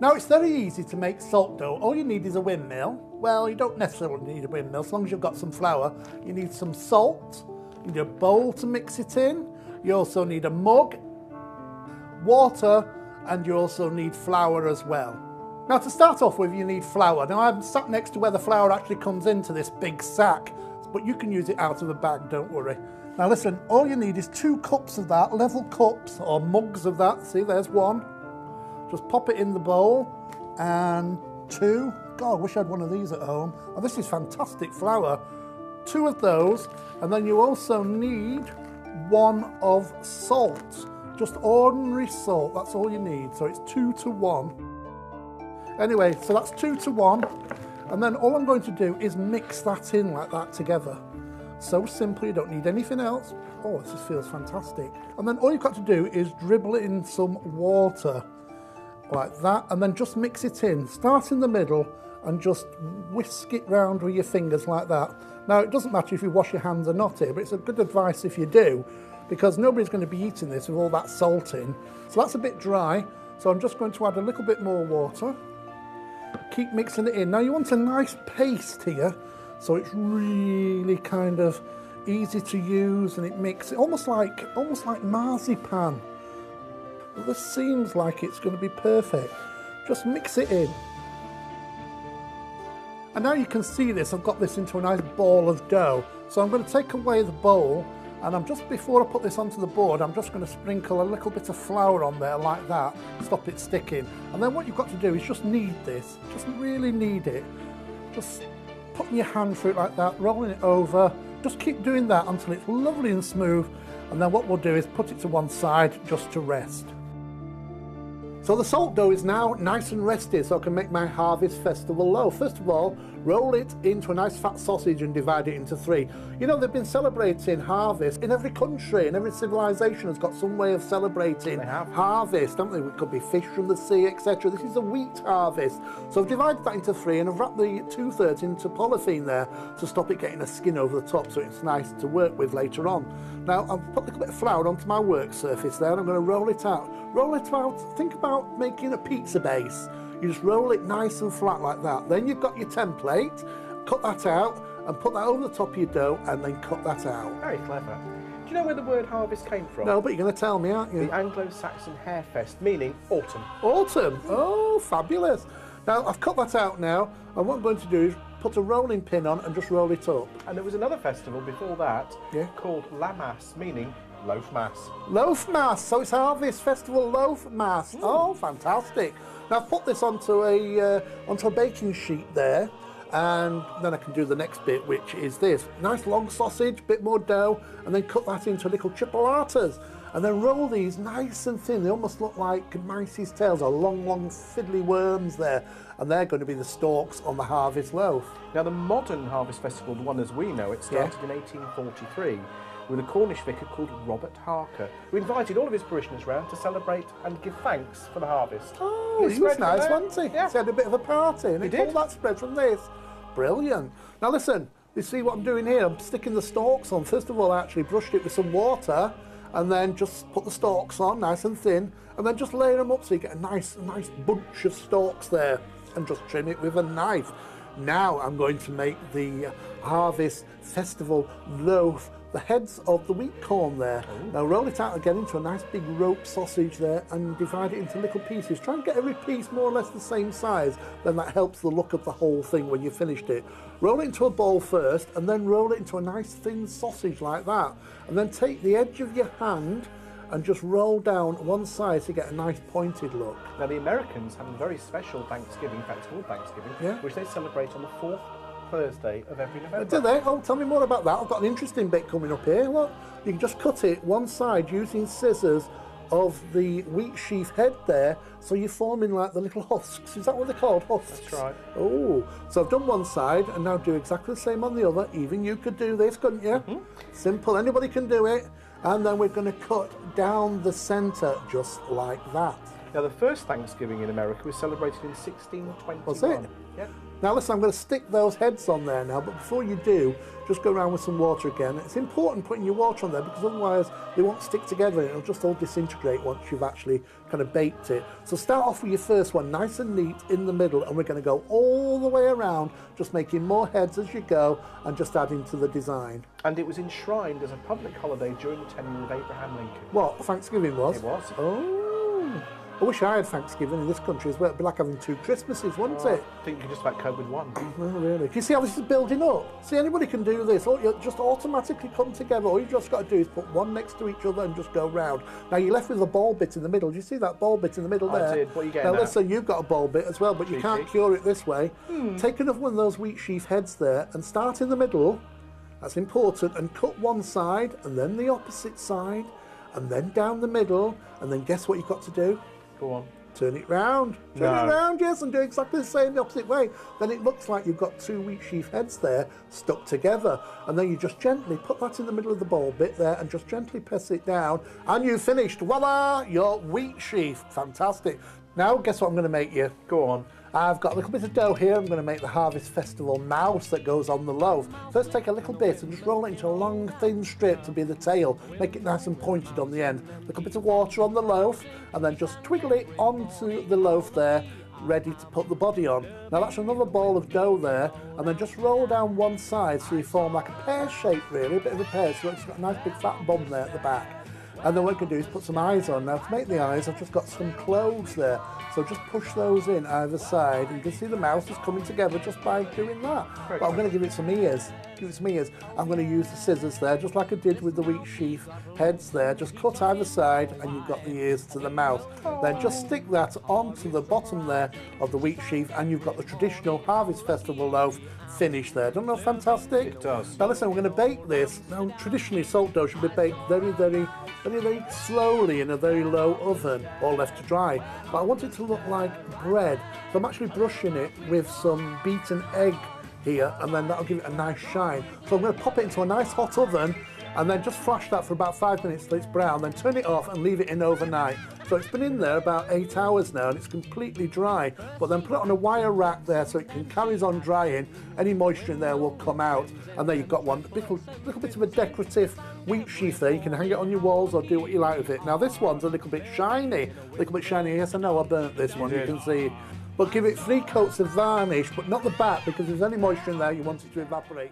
Now it's very easy to make salt dough. All you need is a windmill. Well, you don't necessarily need a windmill, as long as you've got some flour. You need some salt, you need a bowl to mix it in, you also need a mug, water, and you also need flour as well. Now to start off with, you need flour. Now I'm sat next to where the flour actually comes into this big sack, but you can use it out of the bag, don't worry. Now listen, all you need is 2 cups of that, level cups or mugs of that. See, there's one. Just pop it in the bowl, and 2. God, I wish I had one of these at home. Oh, this is fantastic flour. 2 of those, and then you also need 1 of salt. Just ordinary salt, that's all you need. So it's 2 to 1. Anyway, so that's 2 to 1. And then all I'm going to do is mix that in like that together. So simple, you don't need anything else. Oh, this just feels fantastic. And then all you've got to do is dribble it in some water. Like that, and then just mix it in. Start in the middle and just whisk it round with your fingers like that. Now it doesn't matter if you wash your hands or not here, but it's a good advice if you do, because nobody's going to be eating this with all that salt in. So that's a bit dry, so I'm just going to add a little bit more water. Keep mixing it in. Now you want a nice paste here, so it's really kind of easy to use, and it makes it almost like marzipan. Well, this seems like it's going to be perfect. Just mix it in. And now you can see this, I've got this into a nice ball of dough. So I'm going to take away the bowl, and before I put this onto the board, I'm just going to sprinkle a little bit of flour on there like that, stop it sticking. And then what you've got to do is just knead this, just really knead it. Just putting your hand through it like that, rolling it over. Just keep doing that until it's lovely and smooth. And then what we'll do is put it to one side just to rest. So the salt dough is now nice and rested, so I can make my Harvest Festival loaf. First of all, roll it into a nice fat sausage and divide it into 3. You know, they've been celebrating harvest in every country, and every civilization has got some way of celebrating harvest, haven't they? It could be fish from the sea, etc. This is a wheat harvest. So I've divided that into 3, and I've wrapped the 2/3 into polythene there to stop it getting a skin over the top, so it's nice to work with later on. Now I've put a little bit of flour onto my work surface there, and I'm going to roll it out. Roll it out, think about making a pizza base. You just roll it nice and flat like that. Then you've got your template, cut that out and put that over the top of your dough, and then cut that out. Very clever. Do you know where the word harvest came from? No, but you're going to tell me, aren't you? The Anglo-Saxon Harefest, meaning autumn. Autumn? Oh, fabulous. Now, I've cut that out now, and what I'm going to do is put a rolling pin on and just roll it up. And there was another festival before that called La Masse, meaning Loaf Mass. Loaf Mass, so it's Harvest Festival Loaf Mass. Oh, fantastic. Now I've put this onto a baking sheet there, and then I can do the next bit, which is this. Nice long sausage, bit more dough, and then cut that into little chipolatas. And then roll these nice and thin. They almost look like mice's tails, or long, long fiddly worms there. And they're going to be the stalks on the Harvest Loaf. Now the modern Harvest Festival, the one as we know it, started in 1843. With a Cornish vicar called Robert Harker, who invited all of his parishioners round to celebrate and give thanks for the harvest. Oh, he was nice, wasn't he? Yeah. He had a bit of a party, and all that spread from this. Brilliant. Now listen, you see what I'm doing here? I'm sticking the stalks on. First of all, I actually brushed it with some water, and then just put the stalks on, nice and thin, and then just layer them up so you get a nice bunch of stalks there, and just trim it with a knife. Now I'm going to make the Harvest Festival loaf, the heads of the wheat corn there. Ooh. Now roll it out again into a nice big rope sausage there, and divide it into little pieces. Try and get every piece more or less the same size, then that helps the look of the whole thing when you've finished it. Roll it into a bowl first, and then roll it into a nice thin sausage like that. And then take the edge of your hand and just roll down one side to get a nice pointed look. Now the Americans have a very special Thanksgiving, in fact it's called Thanksgiving, which they celebrate on the 4th Thursday of every November. Do they? Oh, tell me more about that. I've got an interesting bit coming up here. Look, you can just cut it one side using scissors of the wheat sheaf head there, so you're forming like the little husks. Is that what they're called? Husks? That's right. Oh, so I've done one side, and now do exactly the same on the other. Even you could do this, couldn't you? Mm-hmm. Simple, anybody can do it. And then we're going to cut down the centre just like that. Now, the first Thanksgiving in America was celebrated in 1621. Was it? Yep. Now listen, I'm going to stick those heads on there now, but before you do, just go around with some water again. It's important putting your water on there because otherwise they won't stick together and it'll just all disintegrate once you've actually kind of baked it. So start off with your first one, nice and neat in the middle, and we're going to go all the way around, just making more heads as you go and just adding to the design. And it was enshrined as a public holiday during the tenure of Abraham Lincoln. What, Thanksgiving was? It was. Oh. I wish I had Thanksgiving in this country as well. It'd be like having 2 Christmases, wouldn't it? I think you can just about cope with one. Oh, really? Do you see how this is building up? See, anybody can do this. Or you just automatically come together. All you've just got to do is put one next to each other and just go round. Now, you're left with a ball bit in the middle. Do you see that ball bit in the middle there? I did. What are you getting now, at? let's say you've got a ball bit as well, but you can't cure it this way. Take another one of those wheat sheaf heads there and start in the middle. That's important. And cut one side and then the opposite side and then down the middle. And then guess what you've got to do? Go on. Turn it round. Turn it round, yes, and do exactly the same the opposite way. Then it looks like you've got 2 wheat sheaf heads there stuck together. And then you just gently put that in the middle of the ball bit there and just gently press it down. And you've finished. Voila! Your wheat sheaf. Fantastic. Now, guess what I'm going to make you? Go on. I've got a little bit of dough here. I'm going to make the Harvest Festival mouse that goes on the loaf. First, take a little bit and just roll it into a long, thin strip to be the tail. Make it nice and pointed on the end. A little bit of water on the loaf, and then just twiggle it onto the loaf there, ready to put the body on. Now, that's another ball of dough there, and then just roll down one side so you form like a pear shape, really, a bit of a pear, so it's got a nice big fat bum there at the back. And then what you can do is put some eyes on. Now, to make the eyes, I've just got some cloves there. So just push those in either side. And you can see the mouse is coming together just by doing that. But I'm going to give it some ears. Give it some ears. I'm going to use the scissors there, just like I did with the wheat sheaf heads there. Just cut either side, and you've got the ears to the mouse. Then just stick that onto the bottom there of the wheat sheaf, and you've got the traditional Harvest Festival loaf finished there. Don't know, fantastic? It does. Now listen, we're going to bake this. Now, traditionally, salt dough should be baked very, very slowly in a very low oven or left to dry. But I want it to look like bread. So I'm actually brushing it with some beaten egg here, and then that'll give it a nice shine. So I'm going to pop it into a nice hot oven and then just flash that for about 5 minutes till it's brown, then turn it off and leave it in overnight. So it's been in there about 8 hours now and it's completely dry, but then put it on a wire rack there so it carries on drying. Any moisture in there will come out, and there you've got one little bit of a decorative wheat sheaf there. You can hang it on your walls or do what you like with it. Now this one's a little bit shiny. Yes, I know I burnt this one, you can see. But give it 3 coats of varnish, but not the back, because if there's any moisture in there you want it to evaporate.